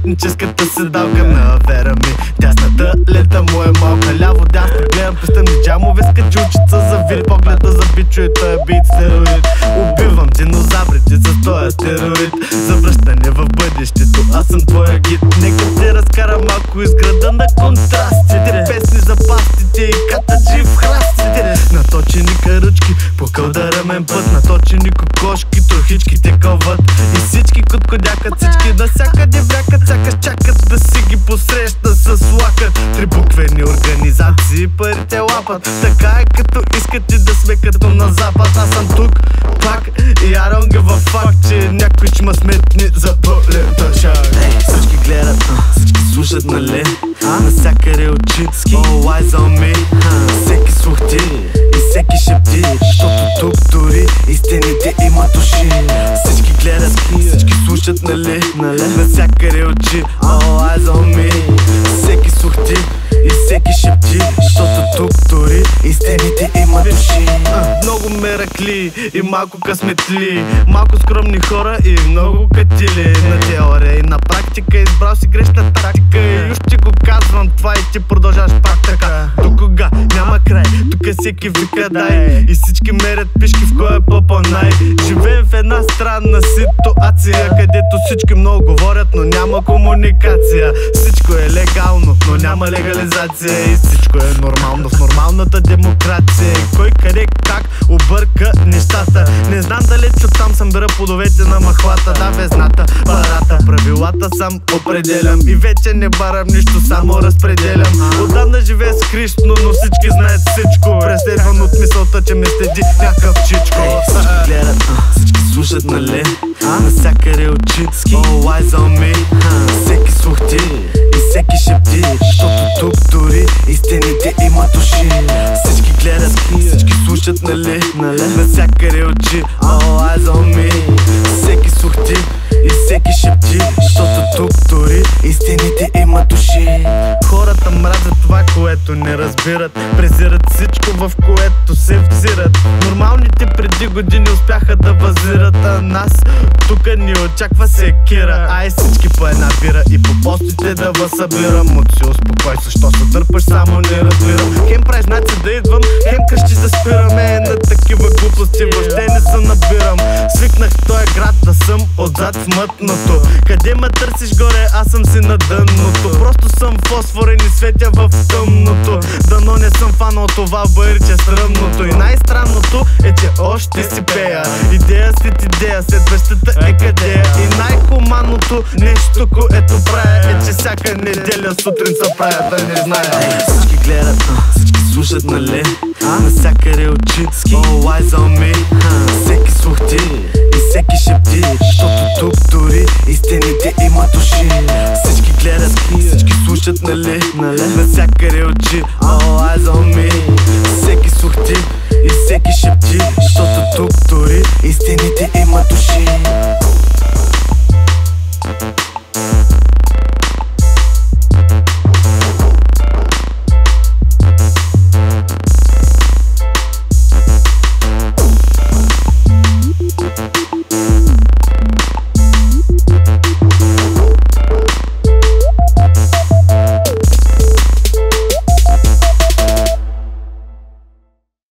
етническата седалка на вера ми. Дясната лента му е малка, ляво дясно гледам пестъмни джамове с качулчица за вид. Погледа за бичо и той е бит стероид. Убивам динозаврите с този стероид. Завръщане в бъдещето, аз съм твоя гид. Нека те разкара малко из града на контрастите. Песни за пастите и катаджи в храстите. Наточени каручки по кълдарамен път, наточени кокошки, трохички те кълват. И всички куткодякат, всички навсякъде врякат, сякаш чакат да си ги посреща с лака. Трибуквени организации парите лапат. Така е като искате да сме като на запад. Аз съм тук пак и I don't give a fuck, че някой ще ма сметни за пълен тъшак. Всички гледат, всички слушат, нали? Насякъде очитски, all eyes on me. Всеки слух ти и всеки шепти, защото тук дори и стените имат уши. Всички гледат, всички слушат, нали? Насякъде очи, all eyes on me. Всеки слух ти и всеки шепти, защото тук дори и стените имат уши. Много меракли и малко късметли, малко скромни хора и много катили. На теория и на практика избрал си грешна тактика. И уж ти го казвам това и ти продължаваш пак така. До кога? Няма край, тук всеки вика дай. И всички мерят пишки в кой е по-най. Живеем в една странна ситуация, където всички много говорят, но няма комуникация. Всичко е легално, но няма легализация. И всичко е нормално в нормалната демокрация. И кой къде как обърка нещата. Не знам дали там съм бера плодовете на махлата. Да, везната, барата, правилата сам определям. И вече не барам нищо, само разпределям. Отдавна живея с Христо, но всички знаят всичко. Преследван от мисълта, че ме следи някакъв чичко. Всички гледат, всички слушат, нали? Насякъде очитски, all eyes on me. Всеки слух ти и всеки шепти, защото тук дори и стените имат уши. Всички гледат, всички слушат, нали? Насякъде очи, all eyes on me. Всеки слух ти и всеки шепти, защото тук дори и стените имат уши. Хората мразят това, което не разбират. Презират всичко, в което се взират. Нормалните преди години успяха да базират, а нас тука ни очаква секира. Ай всички по една бира и по постите да възсъбирам. От си успокой, защо се дърпаш, само не разбирам. Хем правиш знаци да идвам, хем кръщи да спираме. На такива глупости въобще не се набирам. Свикнах в този град да съм отзад в мътното. Къде ме търсиш горе, аз съм си на дъното. Просто съм фосфорен и светя в тъмното. Дано не съм фанал това бърче стръмното. И най-странното е, че още си пея. Идея след идея, следващата е къде. И най-хуманното нещо, което правя, е, че всяка неделя сутрин се правя да не зная. Всички гледат, всички слушат, нали? Насякъде очитски, all eyes on me. Всеки слух ти и всеки шепти, защото тук дори и стените имат уши. Всички гледат, всички слушат, нали? Насякъде очи, all eyes on me. Всеки слух ти и всеки шепти, защото тук дори и стените имат уши.